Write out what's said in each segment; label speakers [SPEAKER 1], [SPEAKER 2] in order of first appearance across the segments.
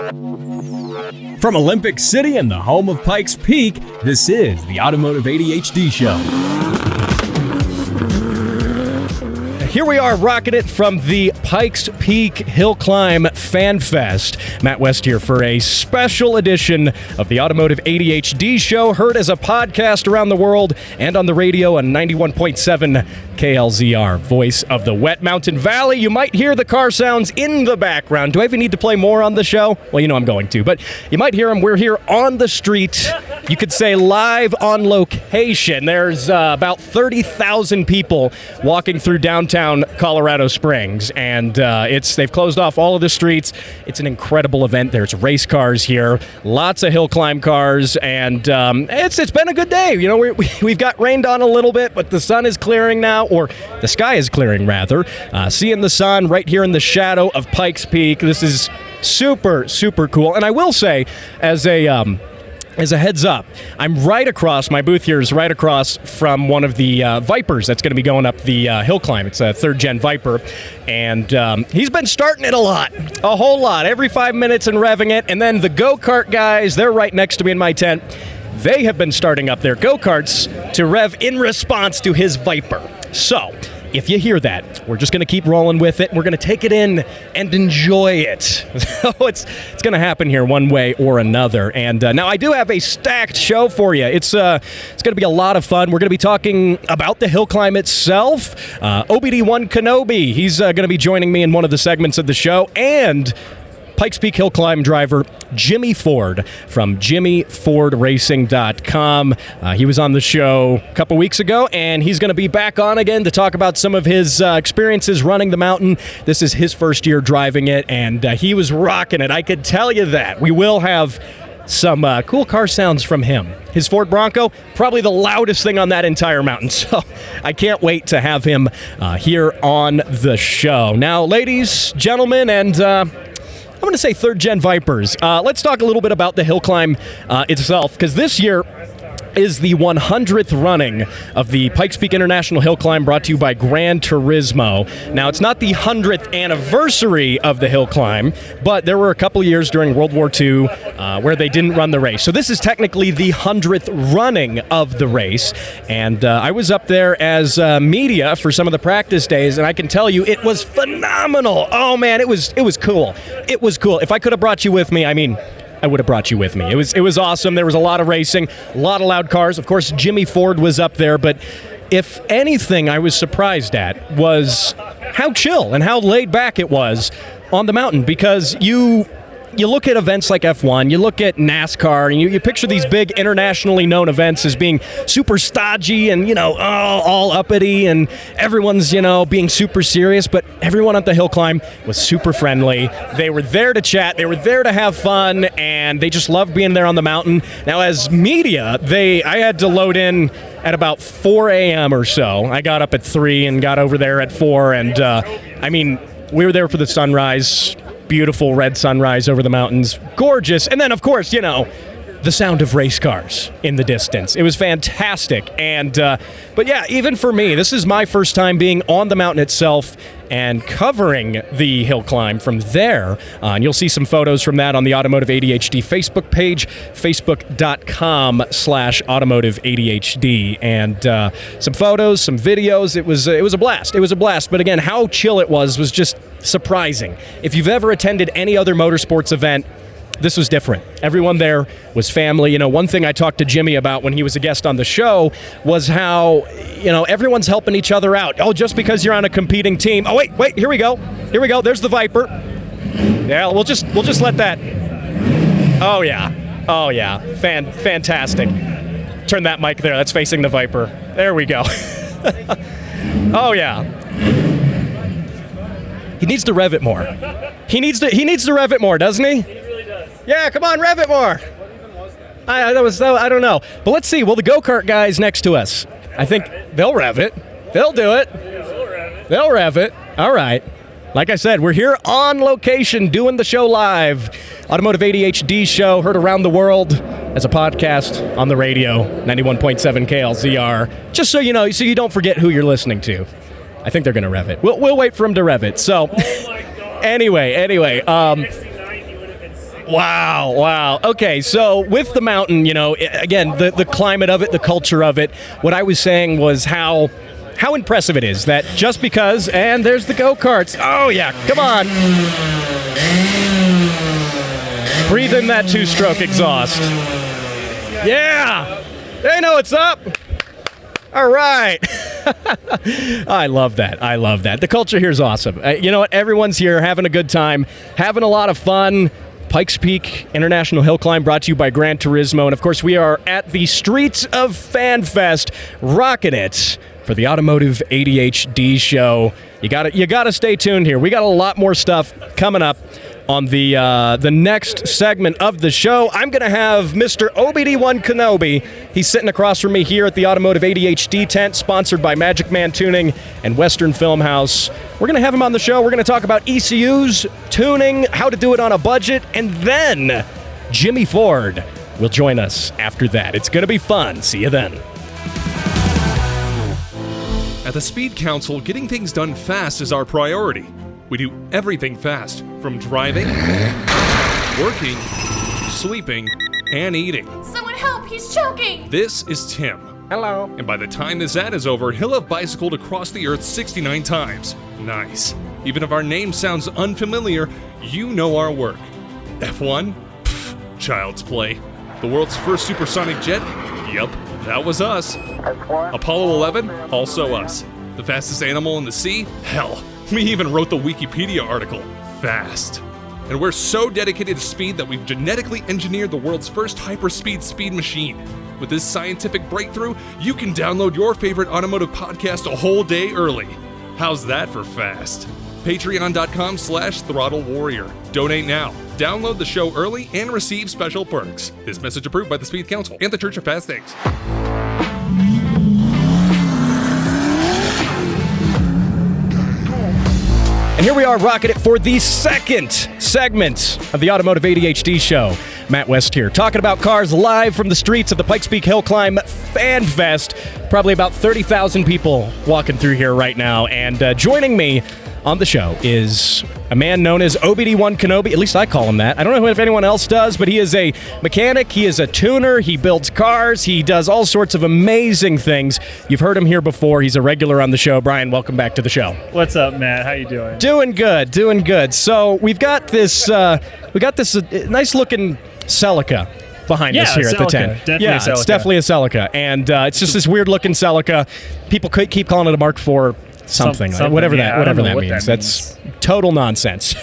[SPEAKER 1] From Olympic City and the home of Pikes Peak, this is the Automotive ADHD Show. Here we are rocking it from the Pikes Peak Hill Climb Fan Fest. Matt West here for a special edition of the Automotive ADHD Show, heard as a podcast around the world and on the radio on 91.7 KLZR, voice of the Wet Mountain Valley. You might hear the car sounds in the background. Do I even need to play more on the show? Well, you know I'm going to, but you might hear them. We're here on the street. You could say live on location. There's about 30,000 people walking through downtown Colorado Springs, and they've closed off all of the streets. It's an incredible event. There's race cars here, lots of hill climb cars, and it's been a good day. You know, we've got rained on a little bit, but the sun is clearing now, or the sky is clearing rather. Seeing the sun right here in the shadow of Pikes Peak. This is super, super cool. And I will say, as a heads up, I'm right across, my booth here is right across from one of the Vipers that's going to be going up the hill climb. It's a third-gen Viper, and he's been starting it a whole lot, every 5 minutes and revving it. And then the go-kart guys, they're right next to me in my tent. They have been starting up their go-karts to rev in response to his Viper. So, if you hear that, we're just going to keep rolling with it. We're going to take it in and enjoy it. So it's going to happen here one way or another. And now I do have a stacked show for you. It's going to be a lot of fun. We're going to be talking about the hill climb itself. OBD1Kenobi, he's going to be joining me in one of the segments of the show. And Pikes Peak Hill Climb driver Jimmy Ford from JimmyFordRacing.com. He was on the show a couple weeks ago, and he's going to be back on again to talk about some of his experiences running the mountain. This is his first year driving it, and he was rocking it. I could tell you that. We will have some cool car sounds from him. His Ford Bronco, probably the loudest thing on that entire mountain. So I can't wait to have him here on the show. Now, ladies, gentlemen, and I'm going to say third-gen Vipers. Let's talk a little bit about the hill climb itself, because this year is the 100th running of the Pikes Peak International Hill Climb, brought to you by Gran Turismo. Now, it's not the 100th anniversary of the hill climb, but there were a couple years during World War II where they didn't run the race. So this is technically the 100th running of the race, and I was up there as media for some of the practice days, and I can tell you it was phenomenal. Oh, man, it was cool. It was cool. If I could have brought you with me, I would have brought you with me. It was awesome. There was a lot of racing, a lot of loud cars. Of course, Jimmy Ford was up there, but if anything I was surprised at was how chill and how laid back it was on the mountain, because you look at events like F1, you look at NASCAR, and you picture these big internationally known events as being super stodgy and, all uppity, and everyone's, being super serious, but everyone at the hill climb was super friendly. They were there to chat, they were there to have fun, and they just loved being there on the mountain. Now, as media, I had to load in at about 4 a.m. or so. I got up at 3 and got over there at 4, and, we were there for the sunrise. Beautiful red sunrise over the mountains. Gorgeous. And then, of course, the sound of race cars in the distance. It was fantastic. And, but yeah, even for me, this is my first time being on the mountain itself and covering the hill climb from there. And you'll see some photos from that on the Automotive ADHD Facebook page, facebook.com/Automotive ADHD. And some photos, some videos. It was a blast. It was a blast. But again, how chill it was just surprising. If you've ever attended any other motorsports event, this was different. Everyone there was family. One thing I talked to Jimmy about when he was a guest on the show was how, everyone's helping each other out. Oh, just because you're on a competing team. Oh, wait, here we go. There's the Viper. Yeah, we'll just let that. Oh, yeah. Fantastic. Turn that mic there. That's facing the Viper. There we go. Oh, yeah. He needs to rev it more. He needs to rev it more, doesn't he? Yeah, come on, rev it more. I don't know. But let's see. Well, the go-kart guys next to us, I think they'll rev it. They'll do it. They'll rev it. All right. Like I said, we're here on location doing the show live. Automotive ADHD show, heard around the world as a podcast on the radio, 91.7 KLZR. Just so you know, so you don't forget who you're listening to. I think they're going to rev it. We'll wait for them to rev it. So, anyway. Wow. Okay, so with the mountain, again, the climate of it, the culture of it, what I was saying was how impressive it is that just because, and there's the go-karts. Oh, yeah, come on. Breathe in that two-stroke exhaust. Yeah, they know it's up. All right. I love that. The culture here is awesome. You know what? Everyone's here having a good time, having a lot of fun. Pikes Peak International Hill Climb brought to you by Gran Turismo. And, of course, we are at the Streets of FanFest, rocking it for the Automotive ADHD show. You gotta stay tuned here. We got a lot more stuff coming up on the next segment of the show. I'm going to have Mr. OBD1Kenobi. He's sitting across from me here at the Automotive ADHD tent, sponsored by Magic Man Tuning and Western Film House. We're going to have him on the show. We're going to talk about ECUs, tuning, how to do it on a budget, and then Jimmy Ford will join us after that. It's going to be fun. See you then.
[SPEAKER 2] At the Speed Council, getting things done fast is our priority. We do everything fast, from driving, working, sleeping, and eating.
[SPEAKER 3] Someone help, he's choking!
[SPEAKER 2] This is Tim.
[SPEAKER 1] Hello.
[SPEAKER 2] And by the time this ad is over, he'll have bicycled across the earth 69 times. Nice. Even if our name sounds unfamiliar, you know our work. F1? Pfft, child's play. The world's first supersonic jet? Yup, that was us. Apollo 11? Also us. The fastest animal in the sea? Hell. We even wrote the Wikipedia article. Fast. And we're so dedicated to speed that we've genetically engineered the world's first hyperspeed speed machine. With this scientific breakthrough, you can download your favorite automotive podcast a whole day early. How's that for fast? Patreon.com/Throttle Warrior. Donate now. Download the show early and receive special perks. This message approved by the Speed Council and the Church of Fast Things.
[SPEAKER 1] And here we are rocking it for the second segment of the Automotive ADHD show. Matt West here, talking about cars live from the streets of the Pikes Peak Hill Climb Fan Fest. Probably about 30,000 people walking through here right now. And joining me on the show is a man known as OBD1Kenobi. At least I call him that. I don't know if anyone else does, but he is a mechanic. He is a tuner. He builds cars. He does all sorts of amazing things. You've heard him here before. He's a regular on the show. Brian, welcome back to the show.
[SPEAKER 4] What's up, Matt? How you doing?
[SPEAKER 1] Doing good. So we've got this nice looking Celica behind us here at the tent.
[SPEAKER 4] Definitely a Celica.
[SPEAKER 1] It's definitely a Celica. And it's just this weird looking Celica. People keep calling it a Mark IV something, whatever that means. That's total nonsense.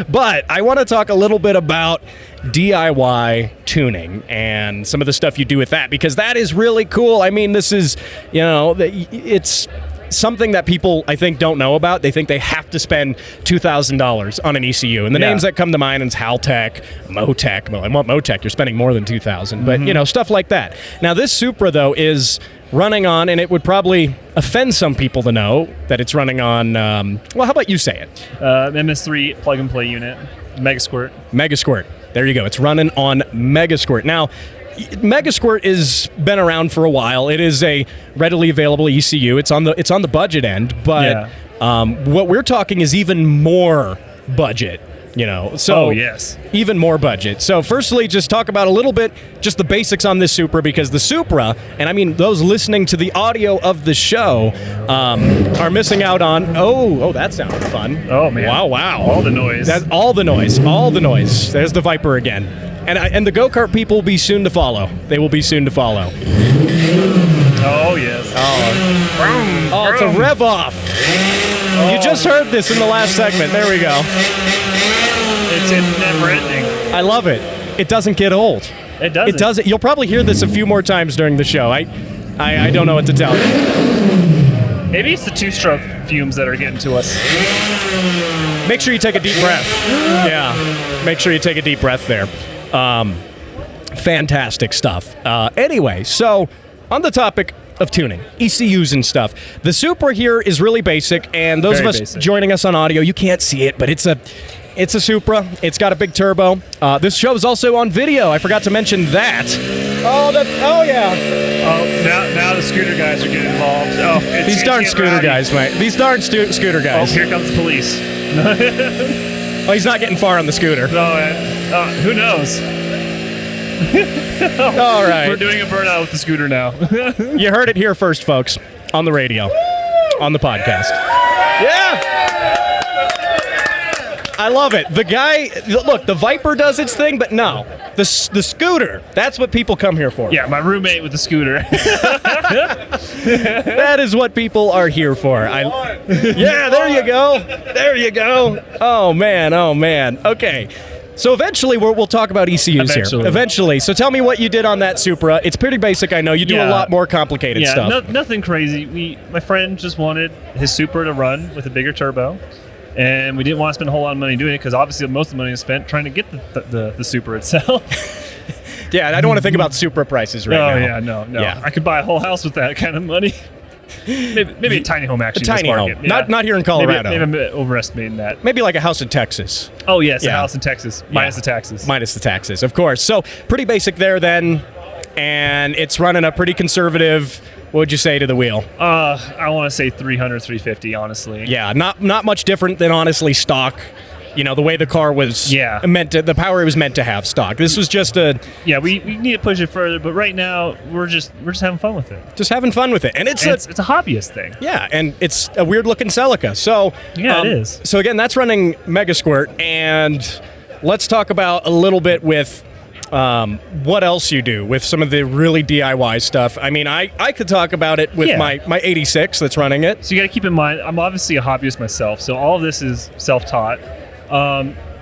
[SPEAKER 1] But I want to talk a little bit about DIY tuning and some of the stuff you do with that, because that is really cool. I mean, this is, it's something that people, I think, don't know about. They think they have to spend $2,000 on an ECU. And the names that come to mind is Haltech, Motec. Well, I want Motec. You're spending more than $2,000. But, stuff like that. Now, this Supra, though, is running on, and it would probably offend some people to know that it's running on, how about you say it?
[SPEAKER 4] MS3 plug-and-play unit, Megasquirt. There you go. It's running on Megasquirt. Now, Megasquirt has been around for a while. It is a readily available ECU. It's on the budget end, but what we're talking is even more budget. So even more budget. So firstly, just talk about a little bit, just the basics on this Supra, because the Supra, and I mean those listening to the audio of the show, are missing out on. Oh, that sounded fun. Oh man!
[SPEAKER 1] Wow!
[SPEAKER 4] All the noise.
[SPEAKER 1] That's all the noise. There's the Viper again, and the go-kart people will be soon to follow. They will be soon to follow.
[SPEAKER 4] Oh yes.
[SPEAKER 1] Oh, it's a rev off. You just heard this in the last segment. There we go.
[SPEAKER 4] It's never ending.
[SPEAKER 1] I love it. It doesn't get old.
[SPEAKER 4] It doesn't.
[SPEAKER 1] It doesn't. You'll probably hear this a few more times during the show. I don't know what to tell you.
[SPEAKER 4] Maybe it's the two-stroke fumes that are getting to us.
[SPEAKER 1] Make sure you take a deep breath. Yeah. Make sure you take a deep breath there. Fantastic stuff. Anyway, so on the topic of tuning, ECUs and stuff, the Supra here is really basic, and those
[SPEAKER 4] Very
[SPEAKER 1] of us
[SPEAKER 4] basic.
[SPEAKER 1] joining us on audio, you can't see it, but it's a Supra. It's got a big turbo. This show is also on video. I forgot to mention that. Oh yeah.
[SPEAKER 4] Oh, now the scooter guys are getting involved. Oh,
[SPEAKER 1] These darn scooter guys, mate. These darn scooter
[SPEAKER 4] Oh,
[SPEAKER 1] guys.
[SPEAKER 4] here comes the police.
[SPEAKER 1] Oh, he's not getting far on the scooter.
[SPEAKER 4] No, who knows?
[SPEAKER 1] All right.
[SPEAKER 4] We're doing a burnout with the scooter now.
[SPEAKER 1] You heard it here first, folks, on the radio, on the podcast. Yeah. I love it. The guy, look, the Viper does its thing, but no, the scooter, that's what people come here for.
[SPEAKER 4] Yeah, my roommate with the scooter.
[SPEAKER 1] That is what people are here for. Yeah, there you go. There you go. Oh, man. Okay. So eventually we'll talk about ECUs here. Eventually. So tell me what you did on that Supra. It's pretty basic, I know. You do a lot more complicated stuff.
[SPEAKER 4] Nothing crazy. My friend just wanted his Supra to run with a bigger turbo. And we didn't want to spend a whole lot of money doing it because obviously most of the money is spent trying to get the Supra itself.
[SPEAKER 1] Yeah, I don't want to think about Supra prices right now.
[SPEAKER 4] No. Yeah. I could buy a whole house with that kind of money. maybe a tiny home, actually.
[SPEAKER 1] A tiny home. Yeah. Not here in Colorado.
[SPEAKER 4] Maybe I'm overestimating that.
[SPEAKER 1] Maybe like a house in Texas.
[SPEAKER 4] Oh, yes, a house in Texas. Minus the taxes.
[SPEAKER 1] Minus the taxes, of course. So pretty basic there then. And it's running a pretty conservative... What would you say to the wheel?
[SPEAKER 4] I want to say 300, 350, honestly.
[SPEAKER 1] Yeah, not much different than honestly stock. You know, the way the car was the power it was meant to have stock. This was just a...
[SPEAKER 4] Yeah, we need to push it further, but right now we're just having fun with it.
[SPEAKER 1] Just having fun with it. And it's a
[SPEAKER 4] hobbyist thing.
[SPEAKER 1] Yeah, and it's a weird looking Celica. So
[SPEAKER 4] it is.
[SPEAKER 1] So again, that's running Mega Squirt, and let's talk about a little bit with what else you do with some of the really DIY stuff. I mean, I could talk about it with my 86 that's running it.
[SPEAKER 4] So you got to keep in mind, I'm obviously a hobbyist myself, so all of this is self-taught.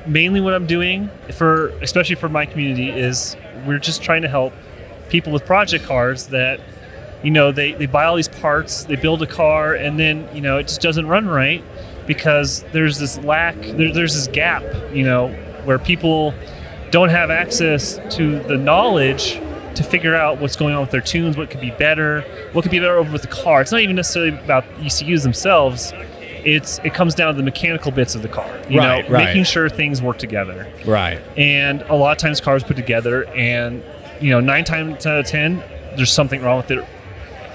[SPEAKER 4] Mainly what I'm doing, especially for my community, is we're just trying to help people with project cars that, they buy all these parts, they build a car, and then, it just doesn't run right because there's this there's this gap, where people don't have access to the knowledge to figure out what's going on with their tunes, what could be better over with the car. It's not even necessarily about ECUs themselves. It comes down to the mechanical bits of the car, making sure things work together.
[SPEAKER 1] Right.
[SPEAKER 4] And a lot of times cars put together and, 9 times out of 10, there's something wrong with it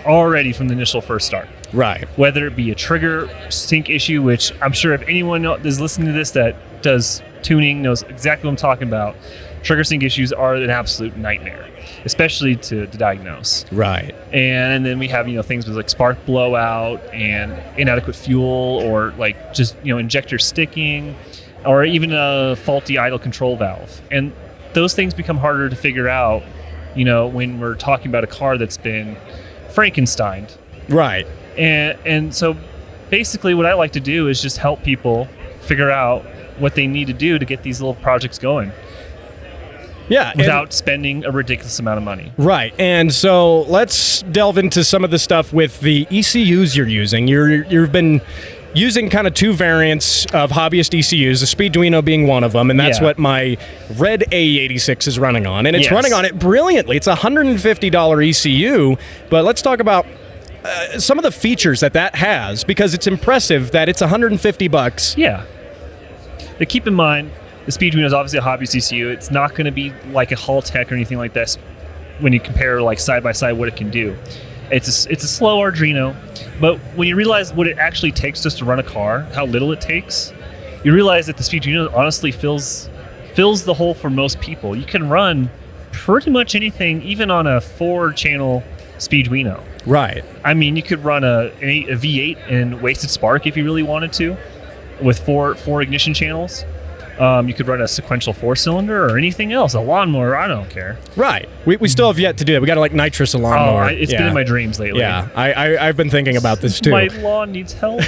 [SPEAKER 4] already from the initial first start.
[SPEAKER 1] Right.
[SPEAKER 4] Whether it be a trigger sync issue, which I'm sure if anyone is listening to this that does tuning knows exactly what I'm talking about. Trigger sync issues are an absolute nightmare, especially to diagnose.
[SPEAKER 1] Right.
[SPEAKER 4] And then we have things with like spark blowout and inadequate fuel, or like just injector sticking, or even a faulty idle control valve. And those things become harder to figure out, when we're talking about a car that's been Frankensteined.
[SPEAKER 1] Right.
[SPEAKER 4] And so basically what I like to do is just help people figure out what they need to do to get these little projects going.
[SPEAKER 1] Yeah.
[SPEAKER 4] Without spending a ridiculous amount of money.
[SPEAKER 1] Right. And so let's delve into some of the stuff with the ECUs you're using. You've been using kind of two variants of hobbyist ECUs, the Speeduino being one of them, and that's what my red AE86 is running on. And it's running on it brilliantly. It's a $150 ECU, but let's talk about some of the features that has, because it's impressive that it's $150.
[SPEAKER 4] Yeah. But keep in mind, the Speeduino is obviously a hobbyist ECU. It's not going to be like a Hull Tech or anything like this when you compare like side by side what it can do. It's a slow Arduino, but when you realize what it actually takes just to run a car, how little it takes, you realize that the Speeduino honestly fills the hole for most people. You can run pretty much anything, even on a 4-channel Speeduino.
[SPEAKER 1] Right.
[SPEAKER 4] I mean, you could run a V8 in wasted spark if you really wanted to, with four ignition channels. You could run a sequential 4-cylinder or anything else, a lawnmower, I don't care.
[SPEAKER 1] Right. We still have yet to do it. We got to nitrous a lawnmower.
[SPEAKER 4] It's been in my dreams lately.
[SPEAKER 1] Yeah, I've been thinking about this too.
[SPEAKER 4] My lawn needs help.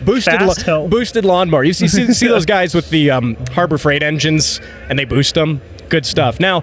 [SPEAKER 1] Boosted lawnmower. You see those guys with the Harbor Freight engines and they boost them? Good stuff. Now,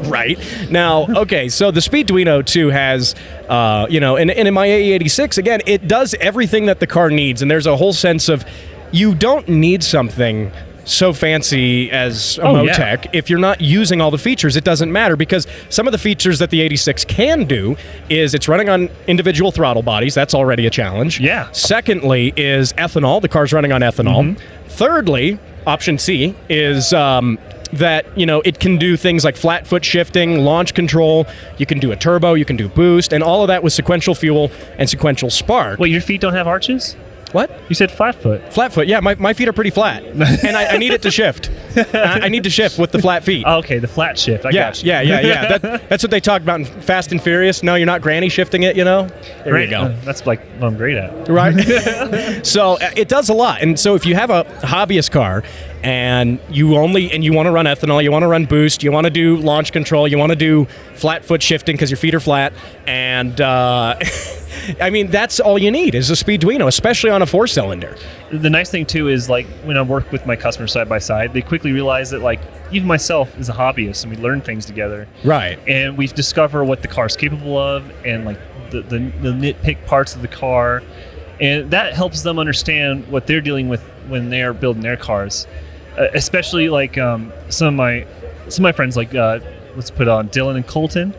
[SPEAKER 1] right. Now, okay, so the Speeduino 2 has, and in my AE86, again, it does everything that the car needs, and there's a whole sense of you don't need something so fancy as a Motec. If you're not using all the features, it doesn't matter, because some of the features that the 86 can do is it's running on individual throttle bodies. That's already a challenge.
[SPEAKER 4] Yeah.
[SPEAKER 1] Secondly is ethanol. The car's running on ethanol. Mm-hmm. Thirdly, option C is that it can do things like flat foot shifting, launch control. You can do a turbo, you can do boost, and all of that with sequential fuel and sequential spark.
[SPEAKER 4] Wait, your feet don't have arches?
[SPEAKER 1] What?
[SPEAKER 4] You said flat foot.
[SPEAKER 1] Flat foot. Yeah, my feet are pretty flat, and I need it to shift. I need to shift with the flat feet.
[SPEAKER 4] Oh, okay, the flat shift. I got you.
[SPEAKER 1] Yeah. That's what they talk about in Fast and Furious. No, you're not granny shifting it. There you go.
[SPEAKER 4] That's like what I'm great at.
[SPEAKER 1] Right. So it does a lot, and so if you have a hobbyist car and you want to run ethanol, you want to run boost, you want to do launch control, you want to do flat foot shifting because your feet are flat, and I mean, that's all you need is a Speedduino, especially on a 4-cylinder.
[SPEAKER 4] The nice thing too is like when I work with my customers side by side, they quickly realize that like even myself is a hobbyist and we learn things together.
[SPEAKER 1] Right.
[SPEAKER 4] And we discover what the car's capable of and like the nitpick parts of the car, and that helps them understand what they're dealing with when they're building their cars. Especially like some of my friends, like let's put on Dylan and Colton.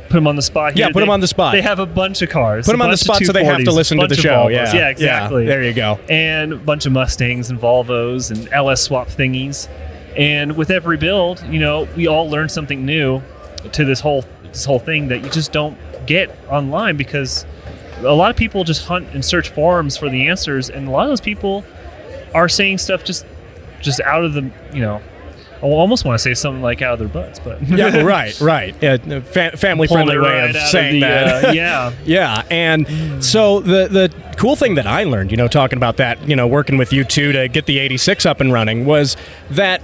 [SPEAKER 4] Put them on the spot here.
[SPEAKER 1] Yeah, put them on the spot.
[SPEAKER 4] They have a bunch of cars.
[SPEAKER 1] Put them on the spot so they have to listen to the show.
[SPEAKER 4] Yeah, exactly.
[SPEAKER 1] Yeah, there you go.
[SPEAKER 4] And a bunch of Mustangs and Volvos and LS swap thingies. And with every build, we all learn something new to this whole thing that you just don't get online, because a lot of people just hunt and search forums for the answers, and a lot of those people are saying stuff just out of the, I almost want to say something like out of their butts, but
[SPEAKER 1] yeah, right. Yeah, family-friendly way of saying that. Yeah, and so the cool thing that I learned, talking about that, working with you two to get the 86 up and running, was that,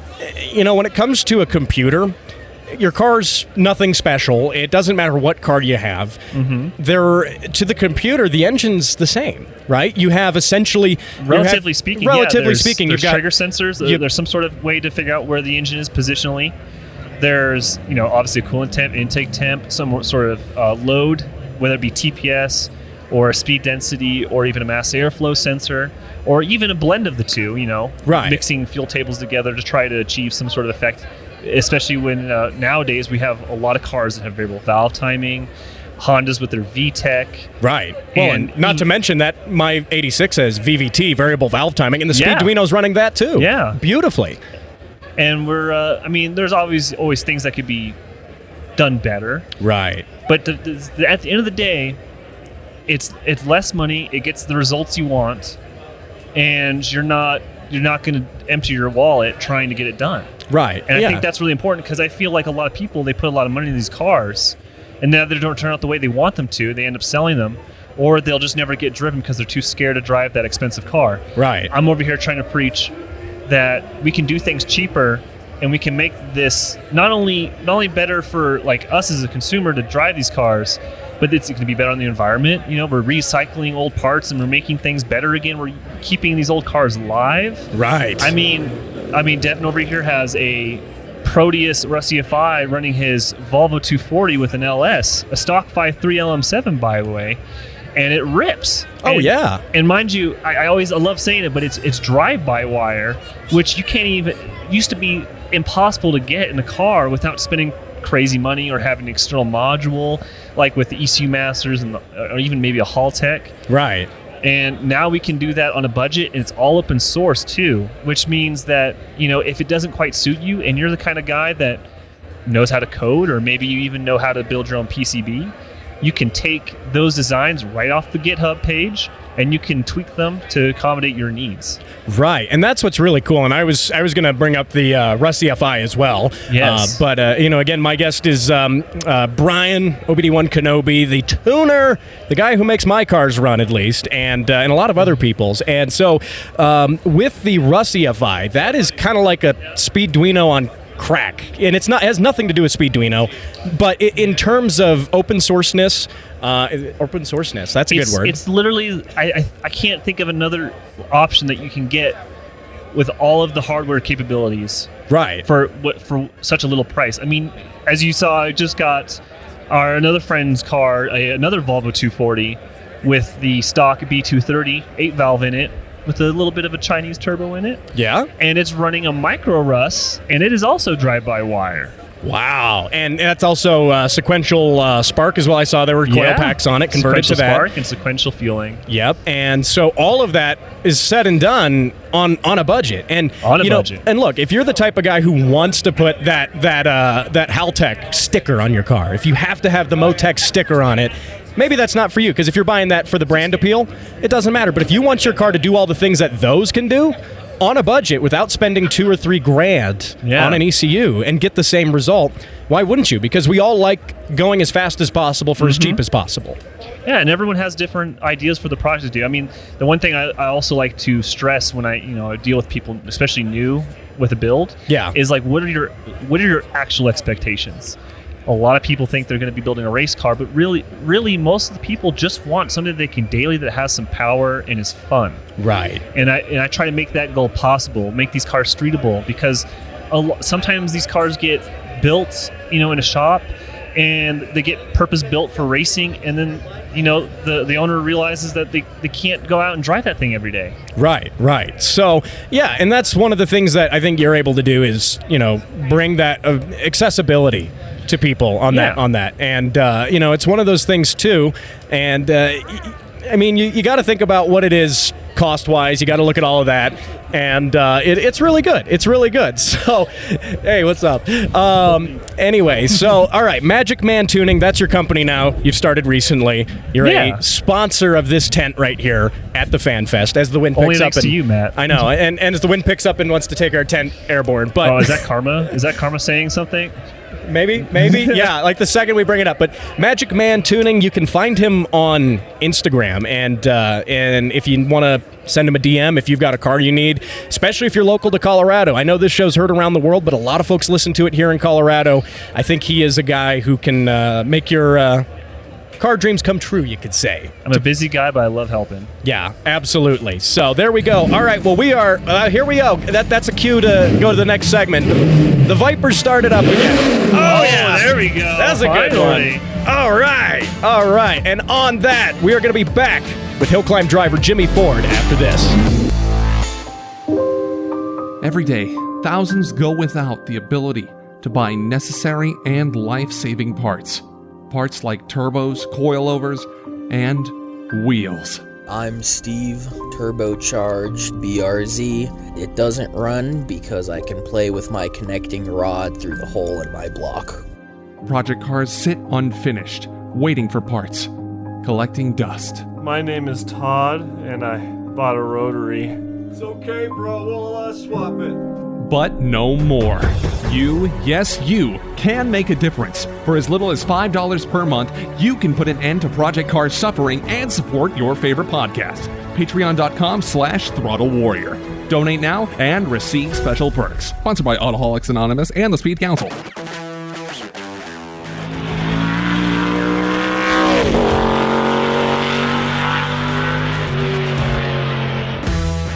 [SPEAKER 1] when it comes to a computer, your car's nothing special. It doesn't matter what car you have. Mm-hmm. To the computer, the engine's the same, right? You have essentially...
[SPEAKER 4] Relatively speaking,
[SPEAKER 1] there's
[SPEAKER 4] you've got trigger sensors. There's some sort of way to figure out where the engine is positionally. There's, obviously a coolant temp, intake temp, some sort of load, whether it be TPS or a speed density or even a mass airflow sensor, or even a blend of the two,
[SPEAKER 1] right.
[SPEAKER 4] Mixing fuel tables together to try to achieve some sort of effect. Especially when nowadays we have a lot of cars that have variable valve timing, Hondas with their VTEC.
[SPEAKER 1] Right. Well, and not to mention that my 86 has VVT, variable valve timing, and the Speedduino's running that too.
[SPEAKER 4] Yeah.
[SPEAKER 1] Beautifully.
[SPEAKER 4] And we're, there's always things that could be done better.
[SPEAKER 1] Right.
[SPEAKER 4] But at the end of the day, it's less money, it gets the results you want, and you're not going to empty your wallet trying to get it done.
[SPEAKER 1] Right.
[SPEAKER 4] And I think that's really important, because I feel like a lot of people, they put a lot of money in these cars, and now they don't turn out the way they want them to. They end up selling them, or they'll just never get driven because they're too scared to drive that expensive car.
[SPEAKER 1] Right.
[SPEAKER 4] I'm over here trying to preach that we can do things cheaper, and we can make this not only better for like us as a consumer to drive these cars, but it's going to be better on the environment. We're recycling old parts and we're making things better again. We're keeping these old cars alive.
[SPEAKER 1] Right.
[SPEAKER 4] I mean, Devin over here has a Proteus Rusty FI running his Volvo 240 with an LS, a stock 5.3 LM7, by the way, and it rips.
[SPEAKER 1] Yeah.
[SPEAKER 4] And mind you, I love saying it, but it's drive-by-wire, which you can't even, used to be impossible to get in a car without spending crazy money or having an external module, like with the ECU Masters or even maybe a Haltech.
[SPEAKER 1] Right.
[SPEAKER 4] And now we can do that on a budget, and it's all open source too, which means that, if it doesn't quite suit you and you're the kind of guy that knows how to code, or maybe you even know how to build your own PCB, you can take those designs right off the GitHub page and you can tweak them to accommodate your needs.
[SPEAKER 1] Right, and that's what's really cool. And I was going to bring up the Rusty FI as well.
[SPEAKER 4] Yes.
[SPEAKER 1] But again, my guest is Brian OBD1Kenobi, the tuner, the guy who makes my cars run at least, and a lot of other people's. And so with the Rusty FI, that is kind of like a Speedduino on crack, and it has nothing to do with Speedduino, but in terms of open sourceness, that's a good word.
[SPEAKER 4] It's literally, I can't think of another option that you can get with all of the hardware capabilities,
[SPEAKER 1] right,
[SPEAKER 4] for such a little price. I mean, as you saw, I just got another friend's car, another Volvo 240 with the stock B230 8 valve in it, with a little bit of a Chinese turbo in it.
[SPEAKER 1] Yeah.
[SPEAKER 4] And it's running a micro Rus, and it is also drive-by-wire.
[SPEAKER 1] Wow. And that's also sequential spark as well. I saw there were coil packs on it, converted to that.
[SPEAKER 4] Spark and sequential fueling.
[SPEAKER 1] Yep. And so all of that is said and done on a budget. And budget. And look, if you're the type of guy who wants to put that Haltech sticker on your car, if you have to have the Motec sticker on it, maybe that's not for you, because if you're buying that for the brand appeal, it doesn't matter. But if you want your car to do all the things that those can do on a budget without spending $2,000 or $3,000 on an ECU and get the same result, why wouldn't you? Because we all like going as fast as possible for as cheap as possible.
[SPEAKER 4] Yeah, and everyone has different ideas for the product to do. I mean, the one thing I also like to stress when I deal with people, especially new with a build, is like, what are your actual expectations? A lot of people think they're going to be building a race car, but really, most of the people just want something they can daily that has some power and is fun.
[SPEAKER 1] Right.
[SPEAKER 4] And I try to make that goal possible, make these cars streetable, because sometimes these cars get built, in a shop, and they get purpose built for racing, and then the owner realizes that they can't go out and drive that thing every day. Right. So yeah, and that's one of the things that I think you're able to do is bring that accessibility to people on that, and it's one of those things too. And I mean, you got to think about what it is cost-wise. You got to look at all of that, and it's really good. It's really good. So, hey, what's up? Anyway, so all right, Magic Man Tuning. That's your company now. You've started recently. You're a sponsor of this tent right here at the Fan Fest. As the wind picks Only
[SPEAKER 1] up,
[SPEAKER 4] next to you, Matt.
[SPEAKER 1] I know, and as the wind picks up and wants to take our tent airborne. But
[SPEAKER 4] is that Karma? Is that Karma saying something?
[SPEAKER 1] Maybe, yeah, like the second we bring it up. But Magic Man Tuning, you can find him on Instagram, and if you want to send him a DM if you've got a car you need, especially if you're local to Colorado. I know this show's heard around the world, but a lot of folks listen to it here in Colorado. I think he is a guy who can make your car dreams come true, you could say.
[SPEAKER 4] I'm a busy guy, but I love helping.
[SPEAKER 1] Yeah, absolutely. So there we go. All right, well, we are, here we go. That's a cue to go to the next segment. The Viper started up again.
[SPEAKER 4] Oh yeah, there we go.
[SPEAKER 1] That's a good one. All right. And on that, we are going to be back with Hill Climb driver Jimmy Ford after this.
[SPEAKER 5] Every day, thousands go without the ability to buy necessary and life-saving parts. Parts like turbos, coilovers, and wheels.
[SPEAKER 6] I'm Steve, turbocharged BRZ. It doesn't run because I can play with my connecting rod through the hole in my block.
[SPEAKER 5] Project cars sit unfinished, waiting for parts, collecting dust.
[SPEAKER 7] My name is Todd, and I bought a rotary.
[SPEAKER 8] It's okay, bro. We'll swap it.
[SPEAKER 5] But no more. You, yes you, can make a difference. For as little as $5 per month, you can put an end to Project Cars suffering and support your favorite podcast. Patreon.com/Throttle Warrior. Donate now and receive special perks. Sponsored by Autoholics Anonymous and the Speed Council.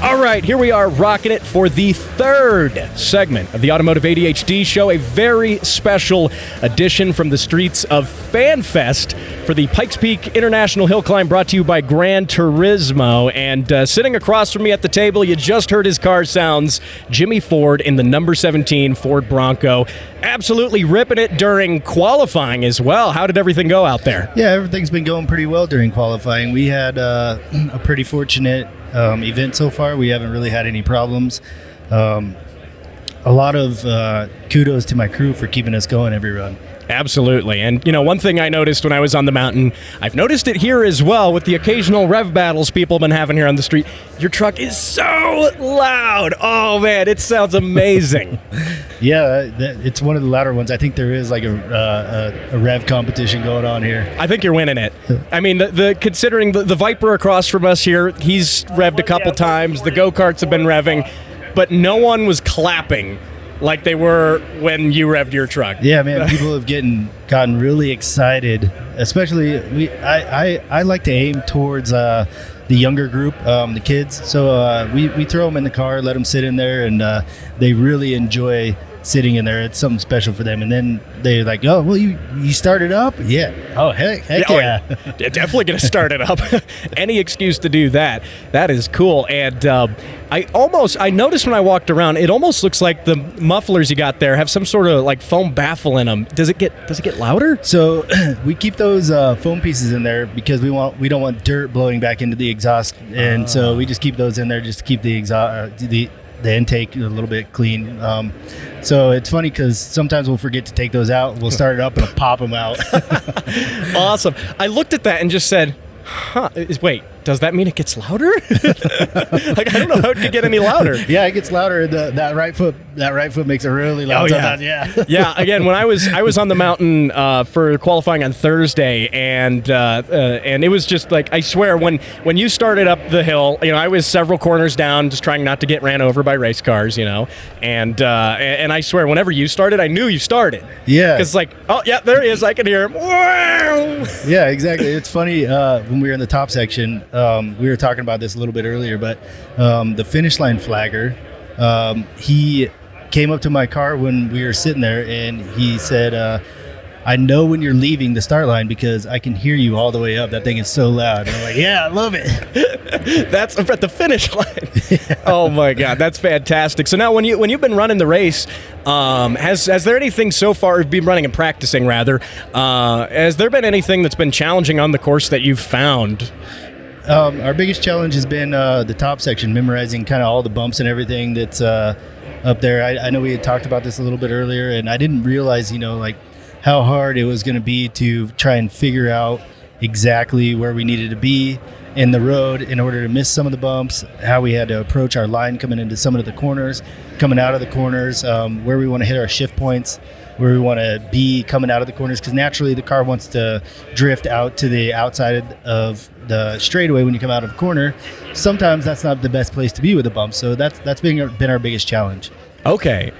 [SPEAKER 1] All right, here we are rocking it for the third segment of the Automotive ADHD show, a very special edition from the streets of FanFest for the Pikes Peak International Hill Climb, brought to you by Gran Turismo. And sitting across from me at the table, you just heard his car sounds, Jimmy Ford in the number 17 Ford Bronco. Absolutely ripping it during qualifying as well. How did everything go out there?
[SPEAKER 9] Yeah, everything's been going pretty well during qualifying. We had a pretty fortunate event so far. We haven't really had any problems. A lot of kudos to my crew for keeping us going every run.
[SPEAKER 1] Absolutely. And, one thing I noticed when I was on the mountain, I've noticed it here as well with the occasional rev battles people have been having here on the street. Your truck is so loud. Oh, man, it sounds amazing.
[SPEAKER 9] Yeah, it's one of the louder ones. I think there is like a rev competition going on here.
[SPEAKER 1] I think you're winning it. I mean, considering the Viper across from us here, he's revved a couple times. The go-karts have been revving, but no one was clapping like they were when you revved your truck.
[SPEAKER 9] Yeah, man, people have gotten really excited. Especially, I like to aim towards the younger group, the kids. So we throw them in the car, let them sit in there, and they really enjoy sitting in there. It's something special for them. And then they're like, oh, well, you started up? Yeah. Oh, heck yeah.
[SPEAKER 1] Definitely going to start it up. Any excuse to do that. That is cool. And I noticed when I walked around, it almost looks like the mufflers you got there have some sort of like foam baffle in them. Does it get louder?
[SPEAKER 9] So we keep those foam pieces in there because we don't want dirt blowing back into the exhaust. And so we just keep those in there just to keep the exhaust, the intake a little bit clean. So it's funny because sometimes we'll forget to take those out. We'll start it up and pop them out.
[SPEAKER 1] Awesome. I looked at that and just said, wait, does that mean it gets louder? Like, I don't know how it could get any louder.
[SPEAKER 9] Yeah, it gets louder. That right foot makes it really loud.
[SPEAKER 1] Oh, yeah.
[SPEAKER 9] Yeah.
[SPEAKER 1] Yeah. Again, when I was on the mountain for qualifying on Thursday, and it was just like, I swear, when you started up the hill, I was several corners down, just trying not to get ran over by race cars, and I swear, whenever you started, I knew you started.
[SPEAKER 9] Yeah.
[SPEAKER 1] Because like, oh yeah, there he is. I can hear him. Wow.
[SPEAKER 9] Yeah, exactly. It's funny when we were in the top section. We were talking about this a little bit earlier, but the finish line flagger, he came up to my car when we were sitting there, and he said, I know when you're leaving the start line because I can hear you all the way up. That thing is so loud. And I'm like, yeah, I love it.
[SPEAKER 1] That's at the finish line. Yeah. Oh my God, that's fantastic. So now, when you've been running the race, has there anything so far? You've been running and practicing rather. Has there been anything that's been challenging on the course that you've found?
[SPEAKER 9] Our biggest challenge has been the top section, memorizing kind of all the bumps and everything that's up there. I know we had talked about this a little bit earlier, and I didn't realize, like how hard it was going to be to try and figure out exactly where we needed to be in the road in order to miss some of the bumps, how we had to approach our line coming into some of the corners, coming out of the corners, where we want to hit our shift points, where we want to be coming out of the corners, because naturally the car wants to drift out to the outside of the straightaway when you come out of a corner. Sometimes that's not the best place to be with the bumps, so that's been our biggest challenge.
[SPEAKER 1] Okay.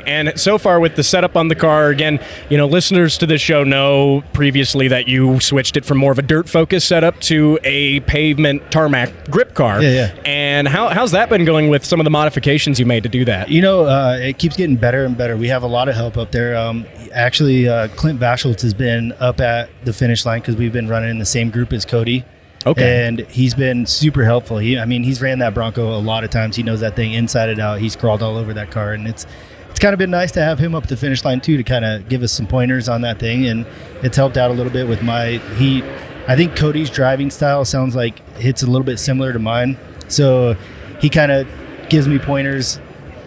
[SPEAKER 1] And so far with the setup on the car, again, listeners to this show know previously that you switched it from more of a dirt focus setup to a pavement tarmac grip car.
[SPEAKER 9] Yeah.
[SPEAKER 1] And how's that been going with some of the modifications you made to do that?
[SPEAKER 9] It keeps getting better and better. We have a lot of help up there. Actually, Clint Vaschultz has been up at the finish line because we've been running in the same group as Cody.
[SPEAKER 1] Okay.
[SPEAKER 9] And he's been super helpful. He's ran that Bronco a lot of times. He knows that thing inside and out. He's crawled all over that car, and it's kind of been nice to have him up at the finish line too, to kind of give us some pointers on that thing, and it's helped out a little bit with I think Cody's driving style sounds like it's a little bit similar to mine, so he kind of gives me pointers,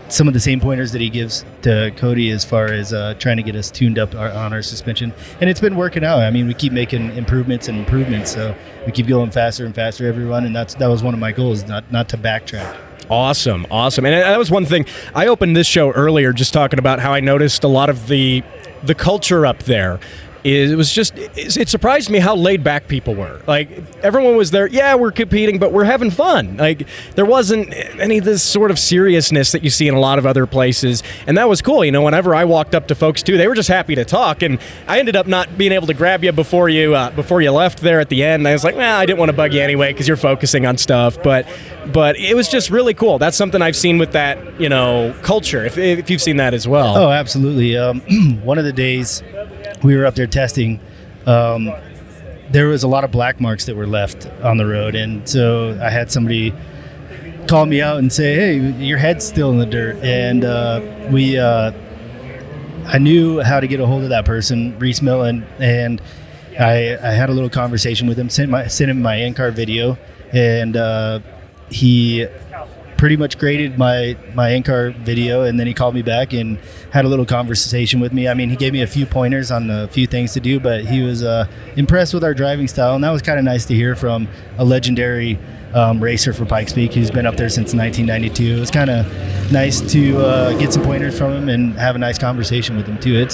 [SPEAKER 9] some of the same pointers that he gives to Cody as far as trying to get us tuned up on our suspension, and it's been working out. We keep making improvements, so we keep going faster and faster every run, and that was one of my goals, not to backtrack.
[SPEAKER 1] Awesome. And that was one thing. I opened this show earlier just talking about how I noticed a lot of the culture up there. It surprised me how laid back people were. Like, everyone was there, yeah, we're competing, but we're having fun. Like, there wasn't any of this sort of seriousness that you see in a lot of other places, and that was cool. Whenever I walked up to folks too, they were just happy to talk, and I ended up not being able to grab you before you left there at the end. And I was like, I didn't want to bug you anyway because you're focusing on stuff, but it was just really cool. That's something I've seen with that, culture, if you've seen that as well.
[SPEAKER 9] Oh, absolutely. One of the days we were up there testing, there was a lot of black marks that were left on the road, and so I had somebody call me out and say, hey, your head's still in the dirt, and I knew how to get a hold of that person, Reese Millen, and I had a little conversation with him, sent him my in-car video, and he pretty much graded my in-car video, and then he called me back and had a little conversation with me. He gave me a few pointers on a few things to do, but he was impressed with our driving style, and that was kind of nice to hear from a legendary racer for Pikes Peak who's been up there since 1992. It was kind of nice to get some pointers from him and have a nice conversation with him too. It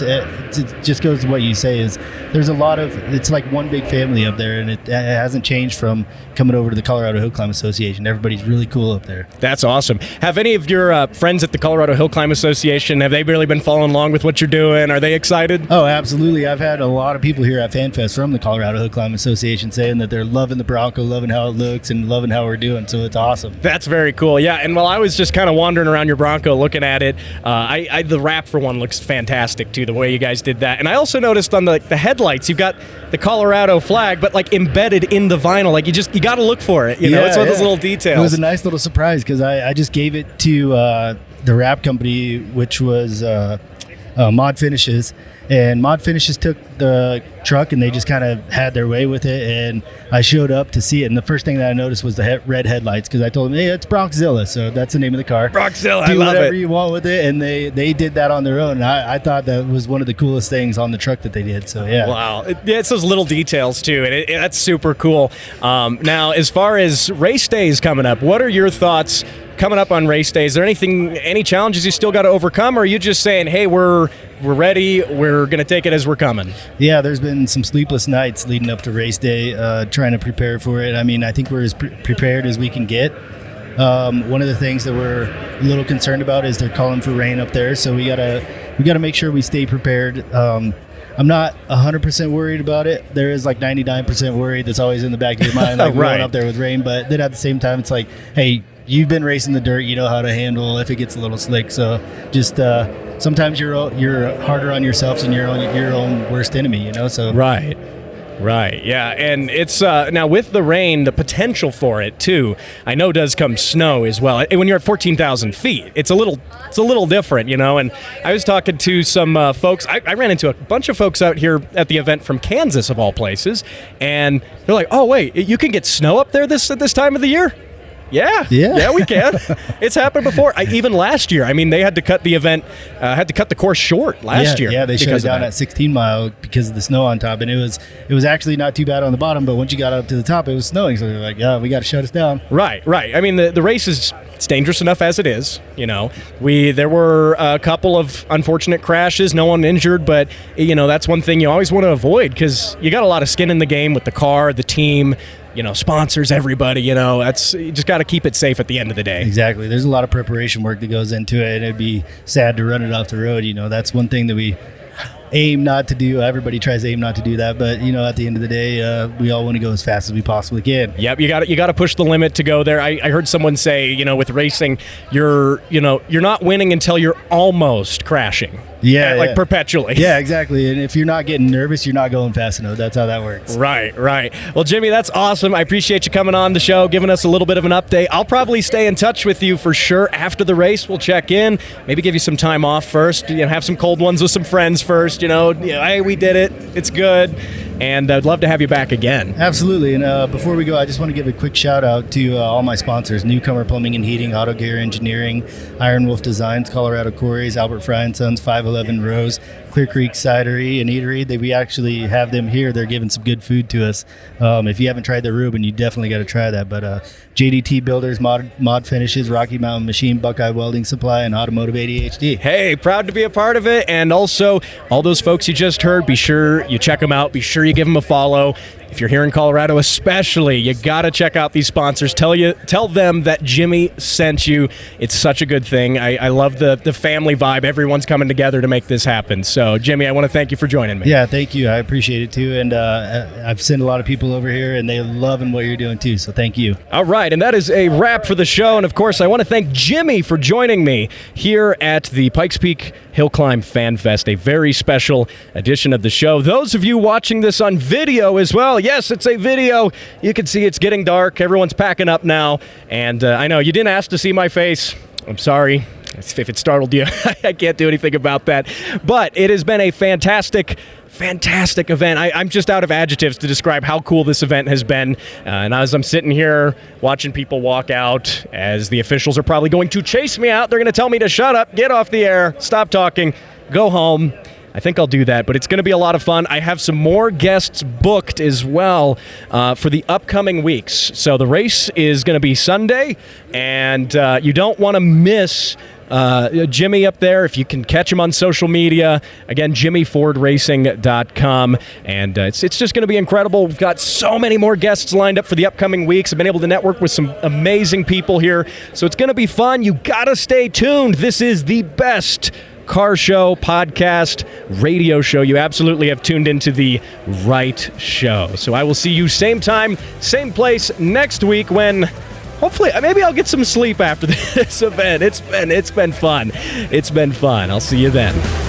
[SPEAKER 9] just goes to what you say, is there's a lot of, it's like one big family up there, and it hasn't changed from coming over to the Colorado Hill Climb Association. Everybody's really cool up there.
[SPEAKER 1] That's awesome. Have any of your friends at the Colorado Hill Climb Association, have they really been following along with what you're doing? Are they excited?
[SPEAKER 9] Oh, absolutely. I've had a lot of people here at FanFest from the Colorado Hill Climb Association saying that they're loving the Bronco, loving how it looks, and loving how we're doing, so it's awesome.
[SPEAKER 1] That's very cool. Yeah, and while I was just kind of wandering around your Bronco looking at it, the wrap for one looks fantastic too, the way you guys did that. And I also noticed on the headlights, you've got the Colorado flag, but like embedded in the vinyl. Like you got to look for it. It's one of those little details.
[SPEAKER 9] It was a nice little surprise because I just gave it to the wrap company, which was Mod Finishes, And Mod Finishes took the truck and they just kind of had their way with it. And I showed up to see it. And the first thing that I noticed was the red headlights, because I told them, hey, it's Bronxzilla. So that's the name of the car.
[SPEAKER 1] Bronxzilla,
[SPEAKER 9] Do
[SPEAKER 1] I love
[SPEAKER 9] whatever
[SPEAKER 1] it.
[SPEAKER 9] you want with it. And they did that on their own. And I thought that was one of the coolest things on the truck that they did. So, yeah.
[SPEAKER 1] Wow. It's those little details, too. And that's super cool. Now, as far as race days coming up, what are your thoughts coming up on race day? Is there any challenges you still got to overcome, or are you just saying, hey, we're ready, we're going to take it as we're coming?
[SPEAKER 9] Yeah, there's been some sleepless nights leading up to race day, trying to prepare for it. I mean, I think we're as prepared as we can get. One of the things that we're a little concerned about is they're calling for rain up there, so we gotta make sure we stay prepared. I'm not 100% worried about it. There is like 99% worried that's always in the back of your mind, like
[SPEAKER 1] Right.
[SPEAKER 9] going up there with rain. But then at the same time, it's like, hey, you've been racing the dirt, you know how to handle if it gets a little slick. So just sometimes you're harder on yourself and your own worst enemy, you know. So
[SPEAKER 1] Right, yeah, and it's now with the rain, the potential for it too. I know does come snow as well. When you're at 14,000 feet, it's a little different, you know. And I was talking to some folks. I ran into a bunch of folks out here at the event from Kansas, of all places, and they're like, "Oh, wait, you can get snow up there at this time of the year?" Yeah, we can. It's happened before. Even last year. I mean, they had to cut the event, had to cut the course short last year.
[SPEAKER 9] Yeah, they shut it down at 16 Mile because of the snow on top, and it was actually not too bad on the bottom. But once you got up to the top, it was snowing, so they're like, yeah, we got to shut us down.
[SPEAKER 1] Right. I mean, the race it's dangerous enough as it is. You know, there were a couple of unfortunate crashes, no one injured, but you know that's one thing you always want to avoid because you got a lot of skin in the game with the car, the team. You know, sponsors, everybody, you know, you just got to keep it safe at the end of the day.
[SPEAKER 9] Exactly. There's a lot of preparation work that goes into it, and it'd be sad to run it off the road. You know, that's one thing that we aim not to do. Everybody tries to aim not to do that, but you know, at the end of the day, we all want to go as fast as we possibly can.
[SPEAKER 1] Yep, you got to push the limit to go there. I heard someone say, you know, with racing, you're not winning until you're almost crashing.
[SPEAKER 9] Yeah,
[SPEAKER 1] perpetually.
[SPEAKER 9] Yeah, exactly. And if you're not getting nervous, you're not going fast enough. That's how that works.
[SPEAKER 1] Right. Well, Jimmy, that's awesome. I appreciate you coming on the show, giving us a little bit of an update. I'll probably stay in touch with you for sure after the race. We'll check in, maybe give you some time off first. You know, have some cold ones with some friends first. You know, hey, we did it. It's good. And I'd love to have you back again.
[SPEAKER 9] Absolutely. And before we go, I just want to give a quick shout out to all my sponsors: Newcomer Plumbing and Heating, Auto Gear Engineering, Iron Wolf Designs, Colorado Quarries, Albert Fry & Sons, 511 Rose, Clear Creek Cidery and Eatery. We actually have them here. They're giving some good food to us. If you haven't tried their Reuben, you definitely got to try that. But JDT Builders, Mod Finishes, Rocky Mountain Machine, Buckeye Welding Supply, and Automotive ADHD.
[SPEAKER 1] Hey, proud to be a part of it. And also, all those folks you just heard, be sure you check them out. Be sure you give them a follow. If you're here in Colorado especially, you got to check out these sponsors. Tell them that Jimmy sent you. It's such a good thing. I love the family vibe. Everyone's coming together to make this happen. So, Jimmy, I want to thank you for joining me.
[SPEAKER 9] Yeah, thank you. I appreciate it, too. And I've sent a lot of people over here, and they're loving what you're doing, too. So thank you.
[SPEAKER 1] All right, and that is a wrap for the show. And, of course, I want to thank Jimmy for joining me here at the Pikes Peak Hill Climb Fan Fest, a very special edition of the show. Those of you watching this on video as well, yes, it's a video. You can see it's getting dark. Everyone's packing up now. And I know you didn't ask to see my face. I'm sorry if it startled you. I can't do anything about that. But it has been a fantastic event. I'm just out of adjectives to describe how cool this event has been. And as I'm sitting here watching people walk out, as the officials are probably going to chase me out, they're going to tell me to shut up, get off the air, stop talking, go home. I think I'll do that, but it's going to be a lot of fun. I have some more guests booked as well for the upcoming weeks. So the race is going to be Sunday, and you don't want to miss Jimmy up there. If you can catch him on social media, again, jimmyfordracing.com, and it's just going to be incredible. We've got so many more guests lined up for the upcoming weeks. I've been able to network with some amazing people here, so it's going to be fun. You got to stay tuned. This is the best car show, podcast, radio show. You absolutely have tuned into the right show. So I will see you same time, same place next week when hopefully maybe I'll get some sleep after this event. It's been fun. I'll see you then.